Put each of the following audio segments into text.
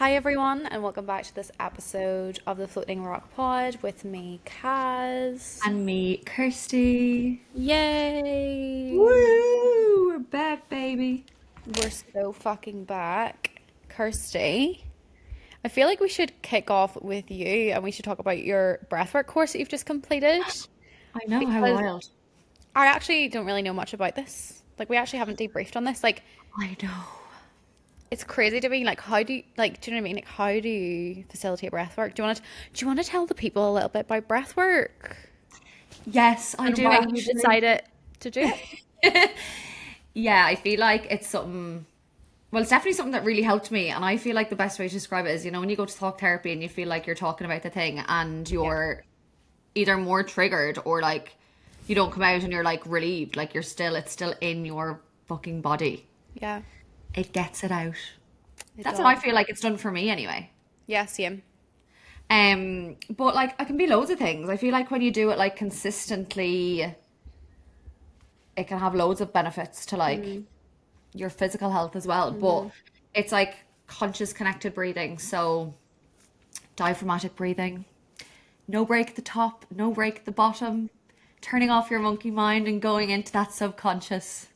Hi everyone, and welcome back to this episode of the Floating Rock Pod with me, Kaz. And me, Kirstie. Yay! Woo! We're back, baby. We're so fucking back. Kirsty, I feel like we should kick off with you and we should talk about your breathwork course that you've just completed I know, how because wild. I actually don't really know much about this. Like, we actually haven't debriefed on this. Like, I know. it's crazy to me. Like, how do you, like, do you know what I mean? Like, how do you facilitate breathwork? Do you want to tell the people a little bit about breathwork? Yes, I And do why you actually. decided to do it. Yeah, I feel like it's something, well, it's definitely something that really helped me. And I feel like the best way to describe it is, when you go to talk therapy and you feel like you're talking about the thing and Yeah. you're either more triggered or like you don't come out and you're like relieved, like it's still in your fucking body. Yeah, It gets it out. it That's what I does. feel like it's done for me anyway. Yeah, same. But like it can be loads of things. I feel like when you do it like consistently, it can have loads of benefits to like Mm, your physical health as well. mm-hmm. But it's like conscious connected breathing. So diaphragmatic breathing, no break at the top, no break at the bottom, turning off your monkey mind and going into that subconscious.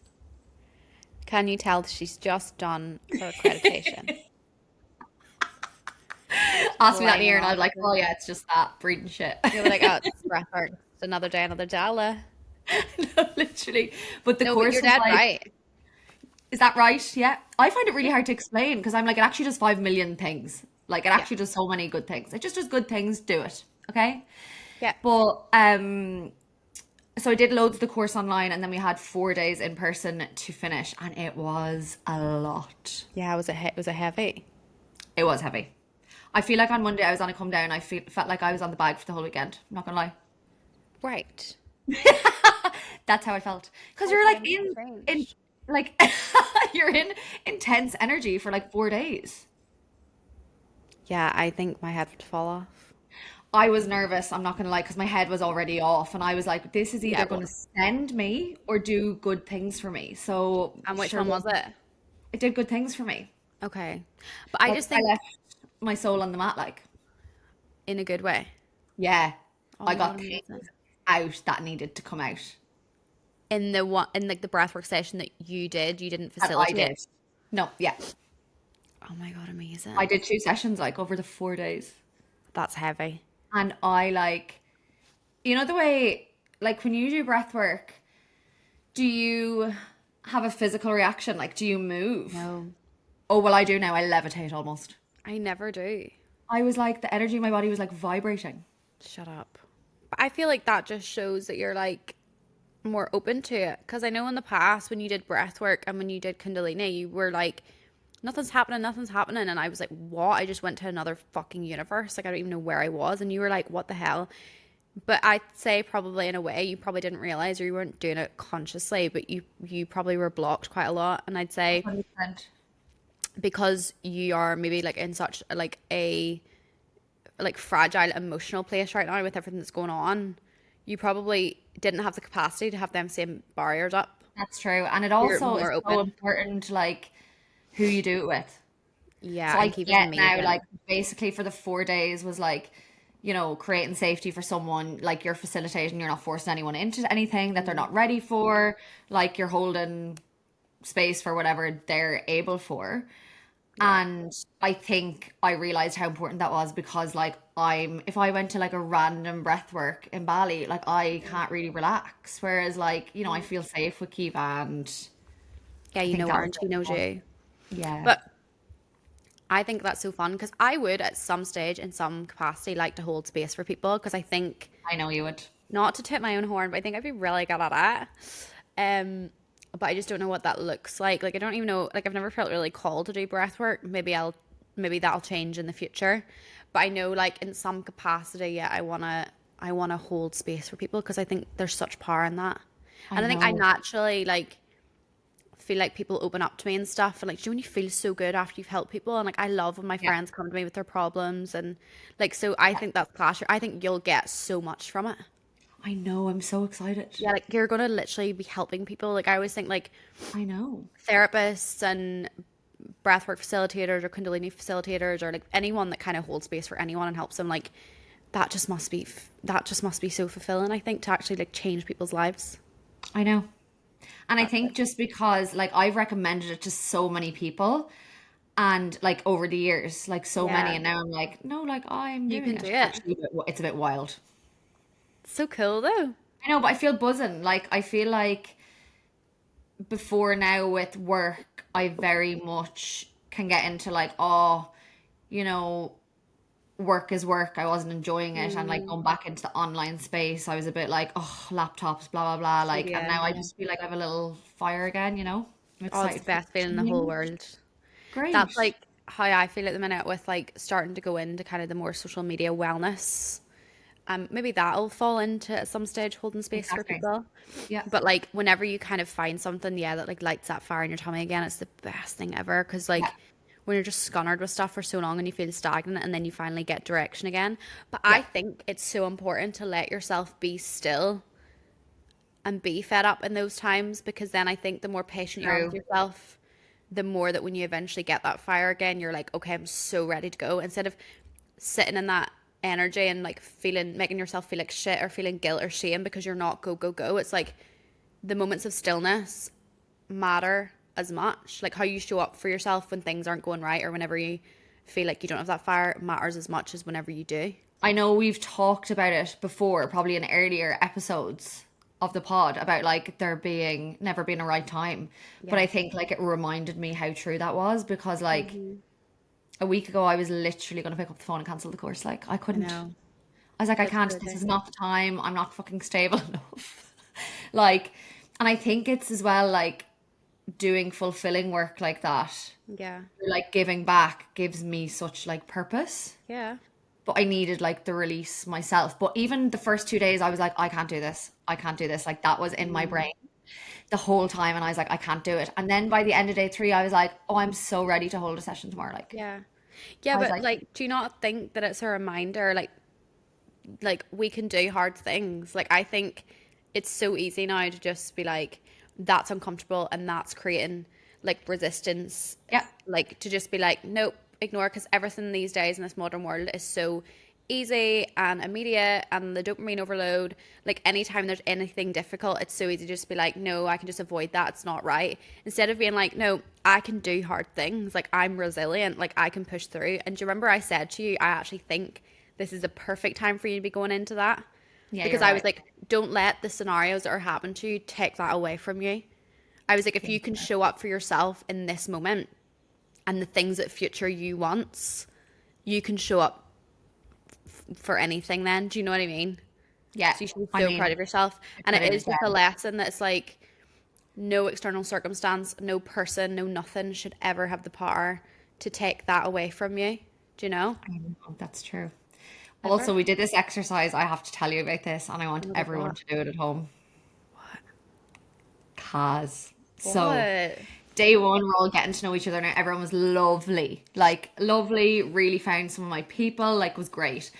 Can you tell she's just done her accreditation? Ask me that in a Flying year and I off. was like, oh yeah, it's just that breathing shit. You'll be like, oh, it's breathwork. It's another day, another dollar. No, literally. But the No, but course you're was dead like, right. is that right? Yeah. I find it really hard to explain because I'm like, it actually does 5 million things. Like, it Yeah, actually does so many good things. It just does good things, do it. Okay. yeah, But, so I did loads of the course online and then we had 4 days in person to finish and it was a lot. yeah. It was a heavy. It was heavy. I feel like on Monday I was on a come down. Felt like I was on the bag for the whole weekend. I'm not gonna lie. Right. That's how I felt. Because How you're like times have in changed. like you're in intense energy for like 4 days. Yeah, I think my head would fall off. I was nervous, I'm not gonna lie, because my head was already off, and I was like, this is Yeah, either it gonna was. send me or do good things for me. So And which sure, one was it? it did good things for me. Okay. But I Like just I think left my soul on the mat, like, in a good way. yeah, Oh I my God, got things amazing. out that needed to come out. In the one in like the breathwork session that you didn't And I facilitate. did. No, yeah. Oh my God, I amazing. did 2 sessions like over the 4 days. That's heavy. And I like, the way, like when you do breath work, do you have a physical reaction? Like, do you move? No, Oh, well, I do now. I levitate almost. I never do. I was like, the energy in my body was like vibrating. Shut up. But I feel like that just shows that you're like more open to it. Because I know in the past when you did breath work and when you did Kundalini, you were like, nothing's happening, nothing's happening. And I was like, what? I just went to another fucking universe. Like, I don't even know where I was. And you were like, what the hell? But I'd say probably in a way you probably didn't realize or you weren't doing it consciously, but you probably were blocked quite a lot. And I'd say 100%. because you are maybe like in such like a like fragile emotional place right now with everything that's going on, you probably didn't have the capacity to have them same barriers up. That's true. And it You're also is more so open. important, like, who you do it with. Yeah, So I and Kiva's get now, like, amazing. basically for the 4 days was like, creating safety for someone, like you're facilitating, you're not forcing anyone into anything that they're Mm, not ready for, like you're holding space for whatever they're able for. yeah. And I think I realized how important that was because like if I went to like a random breath work in Bali, like I can't really relax. Whereas like, I feel safe with Kiva and Yeah, I you think know that her was and she really knows fun. you. Yeah. But I think that's so fun because I would at some stage in some capacity like to hold space for people because I think I know you would. not to tip my own horn, but I think I'd be really good at it. Um, but I just don't know what that looks like. Like I don't even know. Like I've never felt really called to do breath work. Maybe that'll change in the future. But I know, like in some capacity, yeah, I wanna hold space for people because I think there's such power in that. I And I think I know. naturally like feel like people open up to me and stuff, and like, do you know when you feel so good after you've helped people? And like, I love when my Yeah. friends come to me with their problems, and like, so I think that's class. I think you'll get so much from it. I know. I'm so excited. Yeah, like you're gonna literally be helping people. Like I always think like I know. therapists and breathwork facilitators or Kundalini facilitators or like anyone that kind of holds space for anyone and helps them, like that just must be so fulfilling, I think, to actually like change people's lives. I know. And I That's think it. just because like I've recommended it to so many people and like over the years, like so many, Yeah, and now I'm like, no, like I'm you doing can do it. it. Actually, it's a bit wild. So cool though. I know, but I feel buzzing. Like I feel like before now with work, I very much can get into like, oh, you know, work is work. I wasn't enjoying it. And like Mm, going back into the online space, I was a bit like, oh, laptops, blah, blah, blah. so Like, and yeah. now I just feel like I have a little fire again, you know? I'm Oh, it's the excited for best feeling in the whole new. world. Great. That's like how I feel at the minute with like starting to go into kind of the more social media wellness. Maybe that'll fall into at some stage holding space for Exactly. people. Yeah. But like whenever you kind of find something, yeah, that like lights that fire in your tummy again, it's the best thing ever. Because Yeah. like when you're just scunnered with stuff for so long and you feel stagnant and then you finally get direction again. But Yeah. I think it's so important to let yourself be still and be fed up in those times, because then I think the more patient you are with True. yourself, the more that when you eventually get that fire again, you're like, okay, I'm so ready to go. Instead of sitting in that energy and like feeling, making yourself feel like shit or feeling guilt or shame because you're not go, go, go. It's like the moments of stillness matter as much. Like how you show up for yourself when things aren't going right or whenever you feel like you don't have that fire matters as much as whenever you do. I know we've talked about it before, probably in earlier episodes of the pod about like there being never being a right time. But Yeah. I think like it reminded me how true that was because like Hmm. a week ago I was literally going to pick up the phone and cancel the course. Like I I couldn't. know. I was like, I It's can't. This crazy. is not the time. I'm not fucking stable enough. Like, and I think it's as well like doing fulfilling work like that, Yeah. like giving back gives me such like purpose. Yeah. But I needed like the release myself. But even the first 2 days, I was like, I can't do this. I can't do this. Like that was in my Mm. brain the whole time. And I was like, I can't do it. And then by the end of day three, I was like, oh, I'm so ready to hold a session tomorrow. Like, Yeah. Yeah, I was but like, like, do you not think that it's a reminder, like we can do hard things? Like, I think it's so easy now to just be like, that's uncomfortable and that's creating like resistance. yeah, Like to just be like, nope, ignore, because everything these days in this modern world is so easy and immediate and the dopamine overload. Like anytime there's anything difficult, it's so easy to just be like, no, I can just avoid that, it's not right, instead of being like, no, I can do hard things, like I'm resilient, like I can push through. And do you remember I said to you, I actually think this is a perfect time for you to be going into that, yeah, because you're I was right. like, don't let the scenarios that are happening to you take that away from you. I was like, if Yeah, you can show up for yourself in this moment and the things that future you wants, you can show up for anything then. Do you know what I mean? yeah. So you should be I so proud mean, of yourself. I And put it it is just a down. lesson that's like no external circumstance, no person, no nothing should ever have the power to take that away from you. Do you know? I know, that's true. Also, Ever? we did this exercise. I have to tell you about this, and I Oh want my god, everyone what? to do it at home. Cause so What? day one, we're all getting to know each other now. Everyone was lovely, like lovely. Really found some of my people, like was great.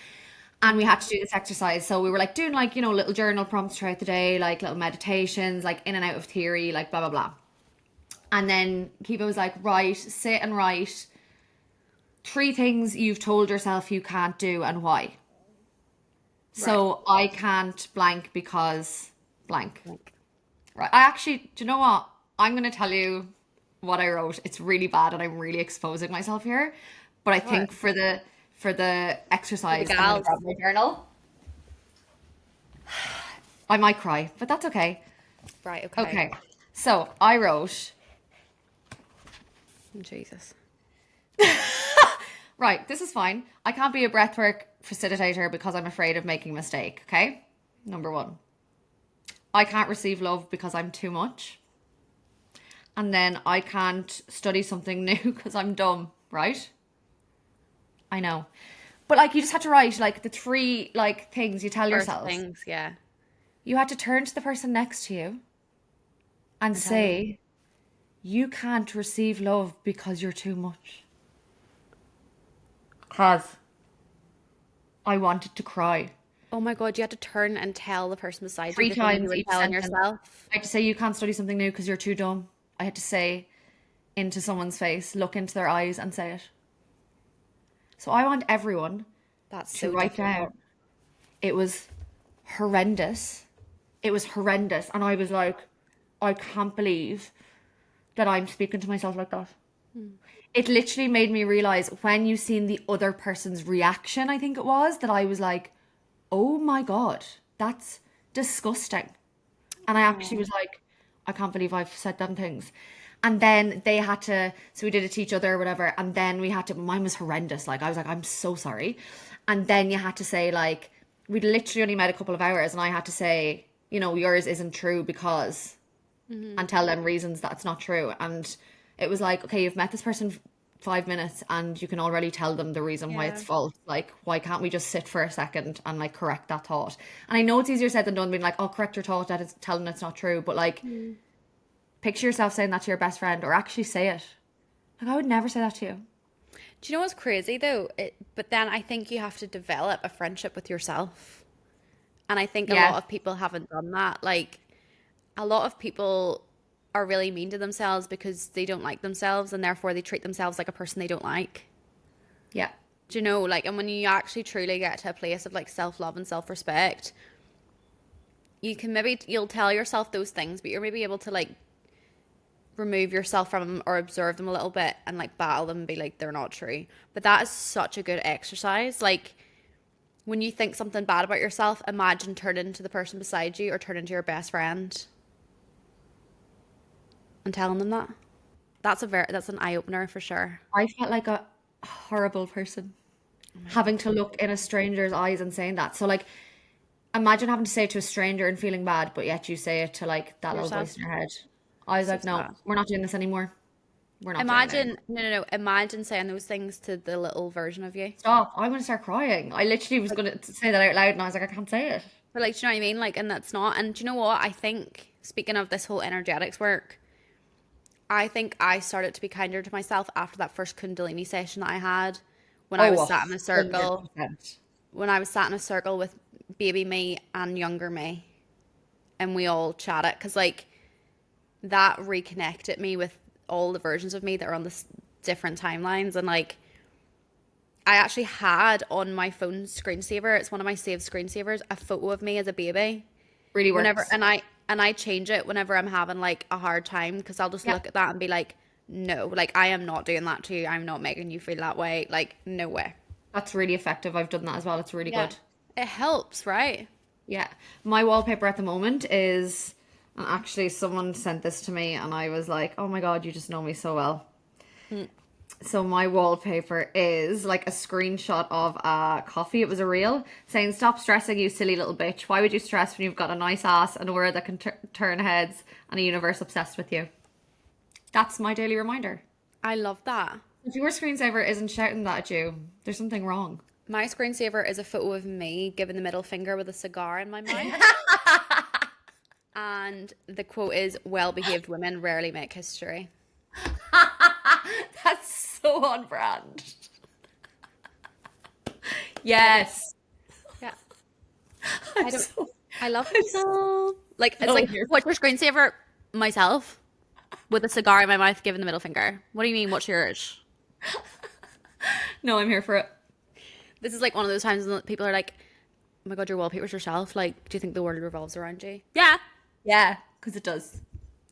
And we had to do this exercise. So we were like doing like, little journal prompts throughout the day, like little meditations, like in and out of theory, like blah blah blah. And then Kiva was like, right, sit and write three things you've told yourself you can't do and why. Right. So I can't blank because blank. Like, Right. I actually, do you know what? I'm going to tell you what I wrote. It's really bad and I'm really exposing myself here. But I what? think for the For the exercise, I'm going to gals. grab my journal. I might cry, but that's okay. Right, okay. Okay. So I wrote, Jesus. right, this is fine. I can't be a breathwork facilitator because I'm afraid of making a mistake. Okay. Number one. I can't receive love because I'm too much. And then I can't study something new because I'm dumb, right? I know. But like you just had to write like the three like things you tell First yourself. things, yeah. You had to turn to the person next to you and And tell them. say, you can't receive love because you're too much. Cause I wanted to cry. Oh my God, you had to turn and tell the person beside you Three the things you times were each telling sentence. yourself. I had to say you can't study something new because you're too dumb. I had to say into someone's face, look into their eyes and say it. So I want everyone That's to so write difficult. down, it was horrendous. It was horrendous. And I was like, I can't believe that I'm speaking to myself like that. It literally made me realize when you seen the other person's reaction, I think it was, that I was like, oh my God, that's disgusting. And I actually was like, I can't believe I've said them things. And then they had to, so we did it to each other or whatever. And then we had to, mine was horrendous. Like, I was like, I'm so sorry. And then you had to say, like, we'd literally only met a couple of hours and I had to say, you know, yours isn't true because, and tell them reasons that's not true. And it was like, okay, you've met this person 5 minutes and you can already tell them the reason why Yeah. it's false. Like, why can't we just sit for a second and like correct that thought? And I know it's easier said than done, being like, oh, correct your thought, that is, tell them it's not true. But like, picture yourself saying that to your best friend, or actually say it. Like, I would never say that to you. Do you know what's crazy though? But then I think you have to develop a friendship with yourself. And I think a Yeah. lot of people haven't done that. Like, a lot of people are really mean to themselves because they don't like themselves and therefore they treat themselves like a person they don't like. Yeah. Do you know, like, and when you actually truly get to a place of like self-love and self-respect, you can maybe, you'll tell yourself those things, but you're maybe able to like remove yourself from them or observe them a little bit and like battle them and be like, they're not true. But that is such a good exercise. Like, when you think something bad about yourself, imagine turning to the person beside you or turning to your best friend and telling them that. That's an eye opener for sure. I felt like a horrible person Oh my having God. to look in a stranger's eyes and saying that. So like, imagine having to say it to a stranger and feeling bad, but yet you say it to like that little Yourself. voice in your head. I was So like, no, sad. we're not doing this anymore. We're not doing it Imagine, anymore. no, no, no. Imagine saying those things to the little version of you. Stop. I'm going to start crying. I literally was Like, going to say that out loud and I was like, I can't say it. but like, do you know what I mean? Like, and that's not. And do you know what? I think, speaking of this whole energetics work, I think I started to be kinder to myself after that first Kundalini session that I had when I Oh, was sat in a circle, 100%. when I was sat in a circle with baby me and younger me, and we all chatted. Because, like, that reconnected me with all the versions of me that are on this different timelines. And, like, I actually had on my phone screensaver, it's one of my saved screensavers, a photo of me as a baby. Really Whenever works. and I change it whenever I'm having like a hard time because I'll just Yeah, look at that and be like, no, like I am not doing that to you. I'm not making you feel that way. Like, no way. that's really effective. I've done that as well. It's really Yeah. good. It helps, right? Yeah. My wallpaper at the moment is, and actually someone sent this to me and I was like, oh my God, you just know me so well. So my wallpaper is like a screenshot of a coffee. It was a reel saying, "Stop stressing, you silly little bitch. Why would you stress when you've got a nice ass and a world that can turn heads and a universe obsessed with you?" That's my daily reminder. I love that. If your screensaver isn't shouting that at you, there's something wrong. My screensaver is a photo of me giving the middle finger with a cigar in my mouth. And the quote is, well behaved women rarely make history. That's so on brand. Yes. Yeah. I'm I don't, so, I love I'm so, myself. Like, it's so like, here. what's your screensaver? Myself with a cigar in my mouth giving the middle finger. What do you mean? What's yours? No, I'm here for it. This is like one of those times when people are like, "Oh my God, your wallpaper's yourself." Like, do you think the world revolves around you? Yeah, Yeah, because it does.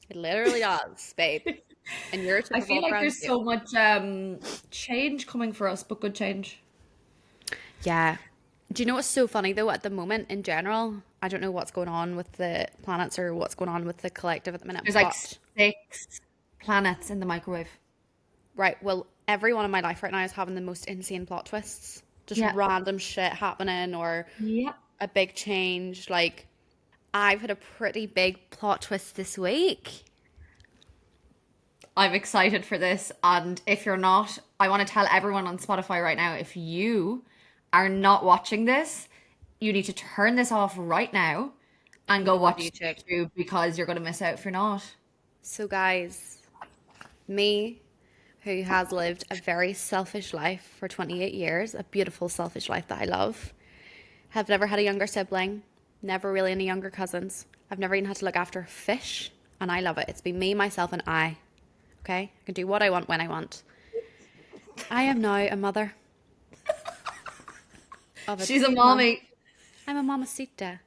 it literally does, babe. And yours should I feel revolve like around there's you. so much change coming for us, but good change. Yeah. Do you know what's so funny though? At the moment, in general, I don't know what's going on with the planets or what's going on with the collective at the minute. There's like But 6 planets in the microwave. right, well, everyone in my life right now is having the most insane plot twists. Just Yeah. random shit happening or Yeah. a big change. Like, I've had a pretty big plot twist this week. I'm excited for this. And if you're not, I want to tell everyone on Spotify right now, if you are not watching this, you need to turn this off right now and go Go on watch YouTube. YouTube because you're going to miss out if you're not. So, guys, me, who has lived a very selfish life for 28 years, a beautiful selfish life that I love, have never had a younger sibling, never really any younger cousins. I've never even had to look after a fish, and I love it. It's been me, myself, and I. Okay? I can do what I want when I want. I am now a mother of a She's a 2 month. mommy. I'm a mamacita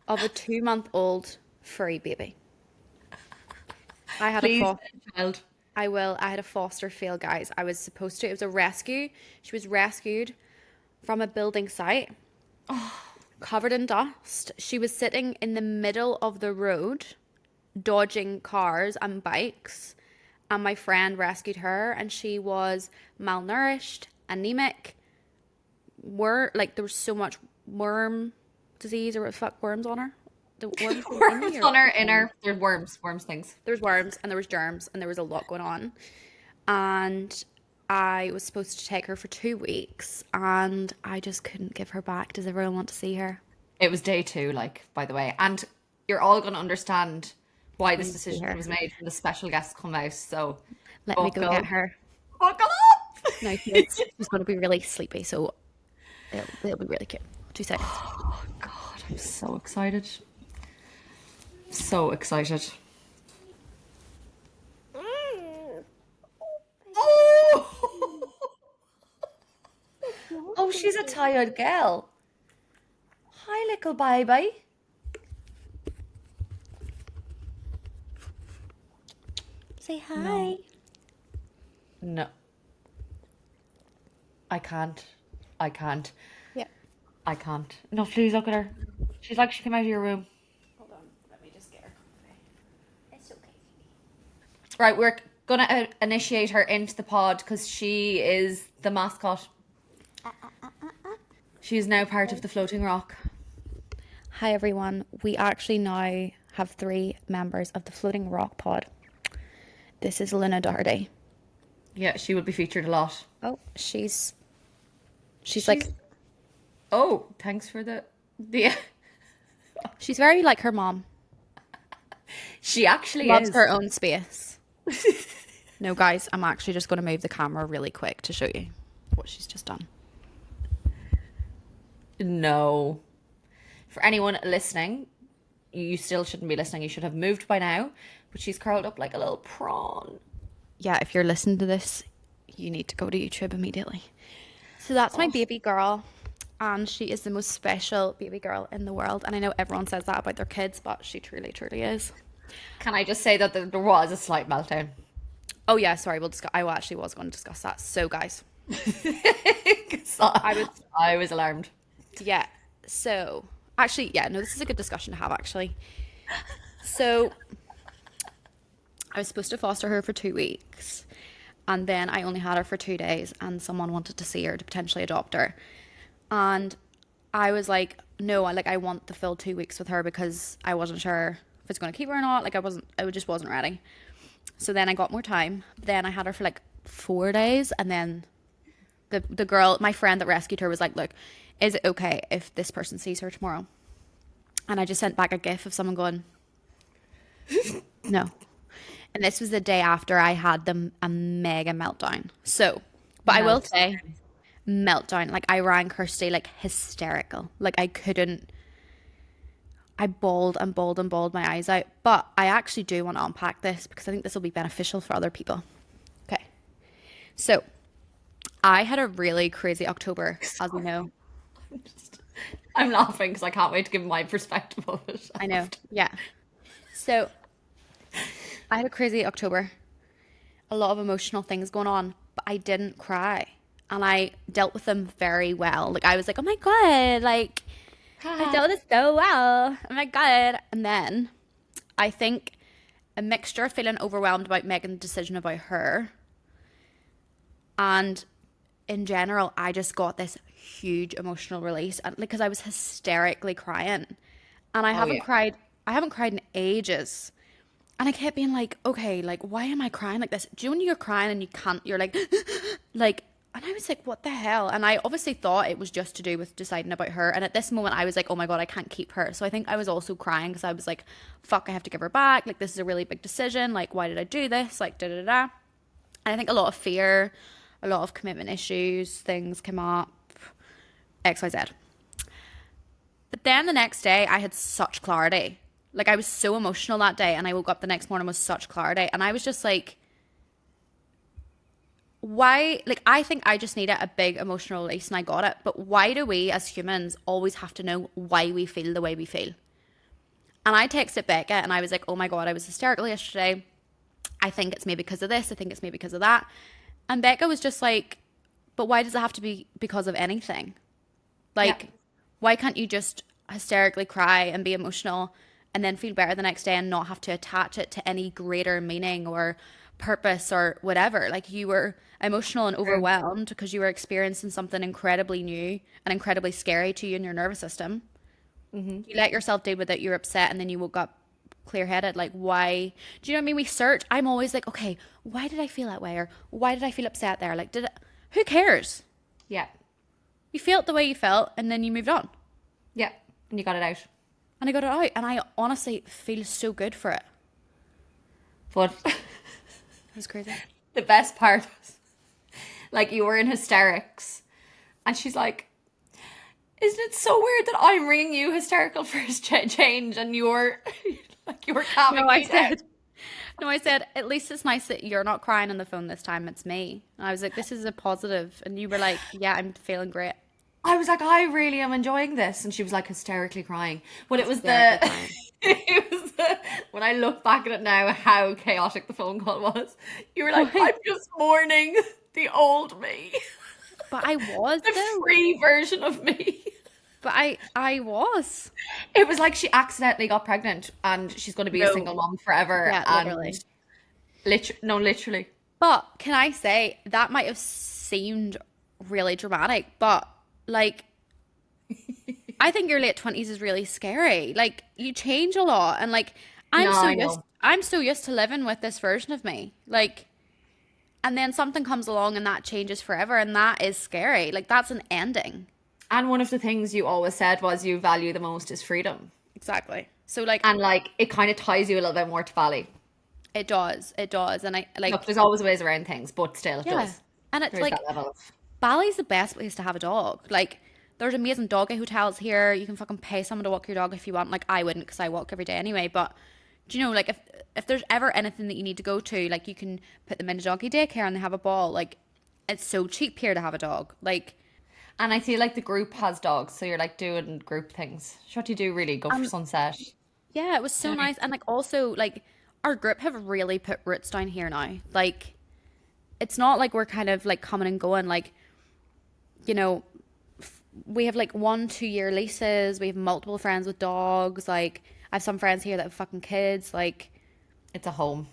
of a 2-month-old furry baby. I had a Please, foster. child. I will. I had a foster fail, guys. I was supposed to. It was a rescue. She was rescued from a building site, covered in dust. She was sitting in the middle of the road, dodging cars and bikes. And my friend rescued her, and she was malnourished, anemic. Like there was so much worm disease or what the fuck worms on her. The worms in Worms me or on her worms? inner. There's worms things. There was worms and there was germs and there was a lot going on. And I was supposed to take her for 2 weeks and I just couldn't give her back. Does everyone want to see her? It was day 2, like, by the way. And you're all going to understand why I this need to see decision her. was made when the special guests come out. So, Let me go get buckle. her. Buckle up! No, she's going to be really sleepy, so it'll be really cute. 2 seconds. Oh, God, I'm so excited. So excited. Oh! Oh, she's a tired girl. Hi, little baby. Say hi. No. No. I can't. I can't. Yeah. I can't. No, please look at her. She's like she came out of your room. Hold on. Let me just get her comfy. It's okay. Right, we're gonna initiate her into the pod because she is the mascot. She is now part of the floating rock. Hi everyone. We actually now have 3 members of the Floating Rock Pod. This is Luna Doherty. Yeah, she would be featured a lot. Oh, she's like Oh, thanks for the. she's very like her mom. She actually Loves is. her own space. No, guys, I'm actually just going to move the camera really quick to show you what she's just done. No. For anyone listening, you still shouldn't be listening. You should have moved by now. But she's curled up like a little prawn. Yeah, if you're listening to this, you need to go to YouTube immediately. So that's my baby girl. And she is the most special baby girl in the world. And I know everyone says that about their kids, but she truly, truly is. Can I just say that there was a slight meltdown? Oh yeah, sorry, we'll discuss. I actually was going to discuss that. So guys, 'Cause I was alarmed. yeah. So actually, yeah, no, this is a good discussion to have actually. So I was supposed to foster her for 2 weeks, and then I only had her for 2 days, and someone wanted to see her to potentially adopt her, and I was like, no, I want the full 2 weeks with her because I wasn't sure if it's going to keep her or not. Like I just wasn't ready. So then I got more time. Then I had her for like 4 days, and then the girl, my friend that rescued her, was like, look, is it okay if this person sees her tomorrow? And I just sent back a gif of someone going, no. And this was the day after I had a mega meltdown. So, but I will say, meltdown. Like I rang Kirstie like hysterical. Like I couldn't. I bawled and bawled and bawled my eyes out. But I actually do want to unpack this because I think this will be beneficial for other people. Okay. So I had a really crazy October, as you know. I'm laughing because I can't wait to give my perspective of it. I know. Yeah. So I had a crazy October. A lot of emotional things going on, but I didn't cry. And I dealt with them very well. Like I was like, oh my God, like I dealt with it so well. Oh my God. And then I think a mixture of feeling overwhelmed about making the decision about her. And in general, I just got this huge emotional release. And because I was hysterically crying. And I haven't cried in ages. And I kept being like, okay, like, why am I crying like this? Do you know when you're crying and you can't, you're like, like, and I was like, what the hell? And I obviously thought it was just to do with deciding about her. And at this moment, I was like, oh my God, I can't keep her. So I think I was also crying because I was like, fuck, I have to give her back. Like, this is a really big decision. Like, why did I do this? Like, da da da. And I think a lot of fear, a lot of commitment issues, things came up, XYZ. But then the next day, I had such clarity. Like I was so emotional that day, and I woke up the next morning with such clarity, and I was just like, why, like, I think I just needed a big emotional release and I got it. But why do we as humans always have to know why we feel the way we feel? And I texted Becca and I was like, oh my God, I was hysterical yesterday. I think it's maybe because of this. I think it's maybe because of that. And Becca was just like, but why does it have to be because of anything? Yeah. Like, why can't you just hysterically cry and be emotional and then feel better the next day and not have to attach it to any greater meaning or purpose or whatever? Like, you were emotional and True. overwhelmed because you were experiencing something incredibly new and incredibly scary to you and your nervous system. You let yourself deal with it, you're upset, and then you woke up clear headed. Like, why? Do you know what I mean? We search. I'm always like, okay, why did I feel that way? Or why did I feel upset there? Like, did it, who cares? Yeah. You felt the way you felt, and then you moved on. Yeah. And you got it out. And I got it out, and I honestly feel so good for it. But It was crazy. the best part was, like, you were in hysterics, and she's like, isn't it so weird that I'm ringing you hysterical for his change, and you're like, you're calming No, I me down. said, no, I said, at least it's nice that you're not crying on the phone this time. It's me. And I was like, this is a positive. And you were like, yeah, I'm feeling great. I was like, I really am enjoying this, and she was like hysterically crying. But it was Hysterically the, crying. it was the, when I look back at it now, how chaotic the phone call was. You were like, Why? I'm just mourning the old me, But I was the though. free version of me. But I was. It was like she accidentally got pregnant, and she's going to be a single No. mom forever. Yeah, And literally. no, literally, But can I say that might have seemed really dramatic, but like I think your late 20s is really scary. Like you change a lot and like no, I know. I'm so used to living with this version of me. Like and then something comes along and that changes forever and that is scary. Like that's an ending. And one of the things you always said was you value the most is freedom, Exactly. So like and like it kind of ties you a little bit more to Bali. it does. It does. And I Look, like there's always ways around things, but still, it yeah. does. And it's There is like that level of Bali's the best place to have a dog. Like, there's amazing doggy hotels here. You can fucking pay someone to walk your dog if you want. Like, I wouldn't because I walk every day anyway. But do you know, like, if there's ever anything that you need to go to, like, you can put them in a doggy daycare and they have a ball. Like, it's so cheap here to have a dog. Like, And I feel like the group has dogs, so you're like doing group things. What do you do really? Go for sunset. yeah, it was so nice. And like, also, like, our group have really put roots down here now. Like, it's not like we're kind of like coming and going. Like, you know, we have like 1-2 year leases. We have multiple friends with dogs. Like I have some friends here that have fucking kids. Like It's a home.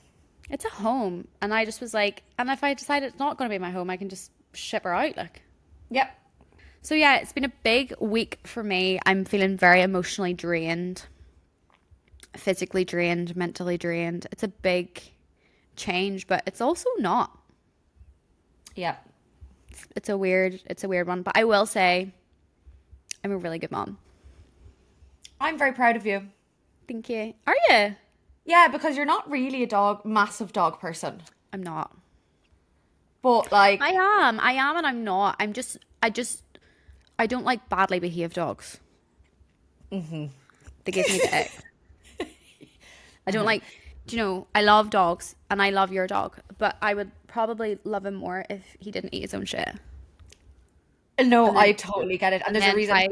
it's a home. And I just was like, and if I decide it's not going to be my home, I can just ship her out. Like, Yep. so yeah, it's been a big week for me. I'm feeling very emotionally drained, physically drained, mentally drained. It's a big change, but it's also not. Yep. It's a weird one. But I will say I'm a really good mom. I'm very proud of you. Thank you. Are you? Yeah, because you're not really a massive dog person. I'm not. But like, I am, and I'm not. I don't like badly behaved dogs. They give me the ick. I don't like, do you know, I love dogs and I love your dog, but I would probably love him more if he didn't eat his own shit. no, And I then, totally get it. And and there's a then reason I,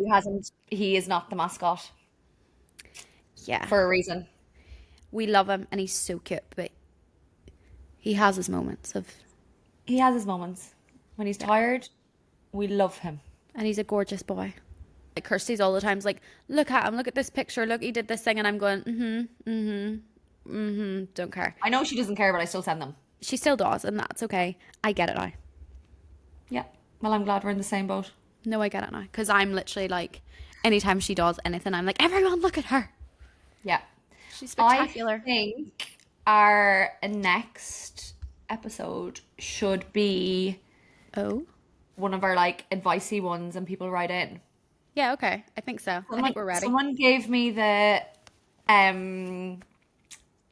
he is not the mascot yeah, for a reason. we love him and he's so cute, but he has his moments of, He has his moments. When he's tired, we love him. and he's a gorgeous boy. Like Kirstie's all the time's like, look at him, look at this picture, look, he did this thing, and I'm going, don't care. I know she doesn't care, but I still send them. She still does, and that's okay. I get it now. Yeah. Well, I'm glad we're in the same boat. No, I get it now. Because I'm literally like, anytime she does anything, I'm like, everyone look at her. Yeah. She's I spectacular. think our next episode should be Oh? one of our like advicey ones and people write in. Yeah, okay. I think so. I think we're ready. Someone gave me the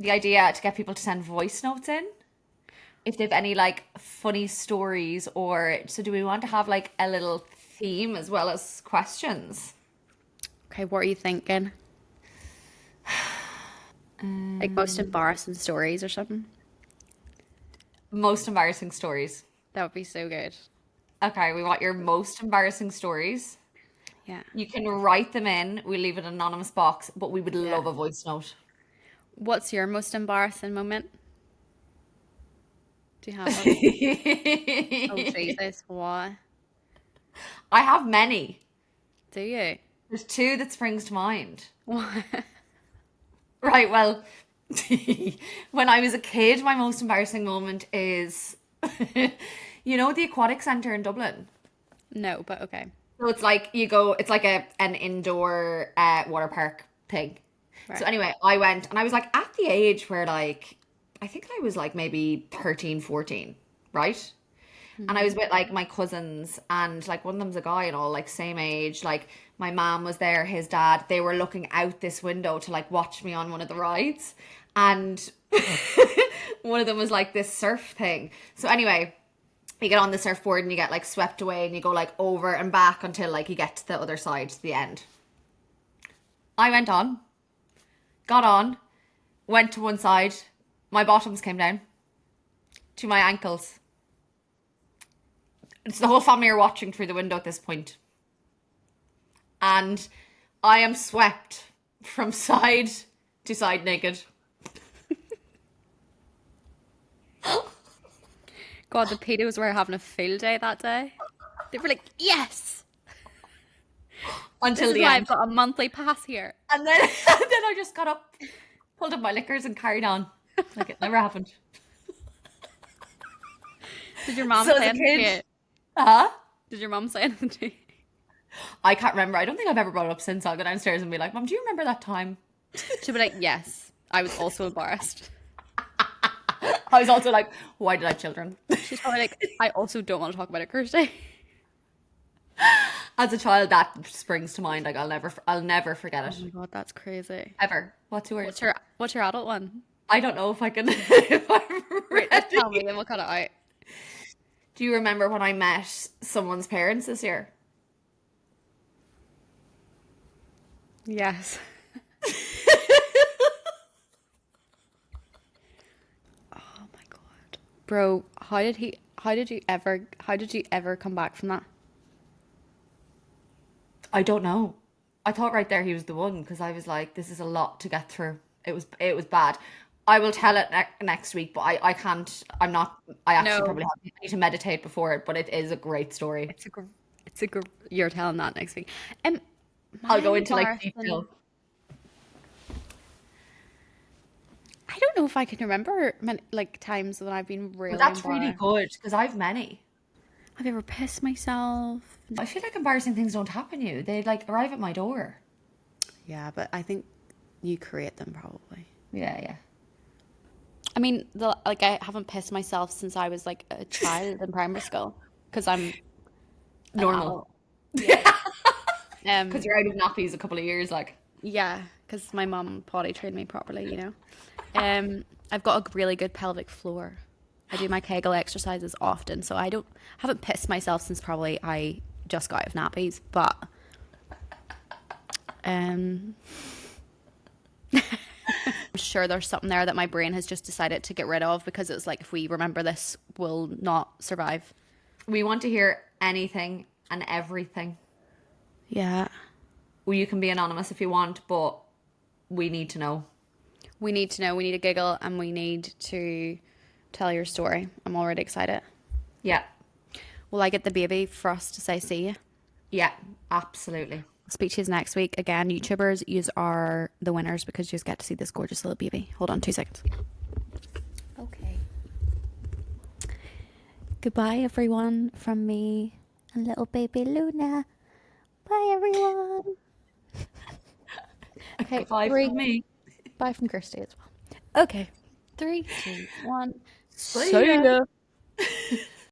idea to get people to send voice notes in if they've any like funny stories, or so do we want to have like a little theme as well as questions? Okay, what are you thinking? Like most embarrassing stories or something? Most embarrassing stories. That would be so good. Okay, we want your most embarrassing stories. Yeah. You can write them in. We leave an anonymous box, but we would Yeah. love a voice note. What's your most embarrassing moment? Do you have one? Oh, I Jesus. What? have many. Do you? There's two that springs to mind. What? Right, well, when I was a kid, my most embarrassing moment is, the aquatic centre in Dublin. No, but okay. So it's like it's like an indoor water park thing. So Right. anyway, I went and I was like at the age where like I think I was like maybe 13, 14, right? And I Hmm. was with like my cousins and like one of them's a guy and all like same age. Like my mom was there, his dad. They were looking out this window to like watch me on one of the rides. And one of them was like this surf thing. So anyway, you get on the surfboard and you get like swept away and you go like over and back until like you get to the other side to the end. I went on, got on, went to one side, my bottoms came down to my ankles. It's the whole family are watching through the window at this point. And I am swept from side to side naked. God, the pedos were having a field day that day. They were like, yes, this Until is the why I've end. got a monthly pass here. And then, and then I just got up, pulled up my liquors and carried on. Like it never happened. Did your mom So say as a anything to kid, you? huh? Did your mom say anything to you? I can't remember. I don't think I've ever brought it up since. I'll go downstairs and be like, Mom, do you remember that time? She'll be like, yes. I was also embarrassed. I was also like, why did I have children? She's probably like, I also don't want to talk about it, Kirstie. As a child, that springs to mind. Like I'll never forget Oh it. my God, that's crazy. Ever. What's yours? What's your adult one? I don't know if I can, if I'm Right, just tell me, ready. then we'll cut it out. Do you remember when I met someone's parents this year? Yes. Oh my God. Bro, how did you ever come back from that? I don't know. I thought right there he was the one because I was like, this is a lot to get through. It was bad. I will tell it next week, but I can't. I'm not. I actually No, probably I need to meditate before it, but it is a great story. it's a, it's a, you're telling that next week. Um, I'll my go into like embarrassing, detail. I don't know if I can remember many, like times when I've been But really that's really embarrassed. good because I've many. Have you ever pissed myself? I feel like embarrassing things don't happen to you. They like arrive at my door. Yeah, but I think you create them probably. Yeah, yeah. I mean, like I haven't pissed myself since I was like a child in primary school because I'm an Normal. adult. Yeah. Because you're out of nappies a couple of years, like. Yeah, because my mum potty trained me properly, you know. I've got a really good pelvic floor. I do my Kegel exercises often, so I haven't pissed myself since probably I just got out of nappies, but um I'm sure there's something there that my brain has just decided to get rid of because it's like if we remember this, we'll not survive. We want to hear anything and everything. Yeah. Well, you can be anonymous if you want, but we need to know. We need to know, we need a giggle, and we need to tell your story. I'm already excited. Yeah. Will I get the baby for us to say see you? Yeah, absolutely. Speak to you next week. Again, YouTubers, yous are the winners because you just get to see this gorgeous little baby. Hold on 2 seconds. Okay. Goodbye, everyone, from me and little baby Luna. Bye, everyone. Okay, Goodbye three. from me. Bye from Kirstie as well. Okay, 3, 2, 1. See See ya. ya.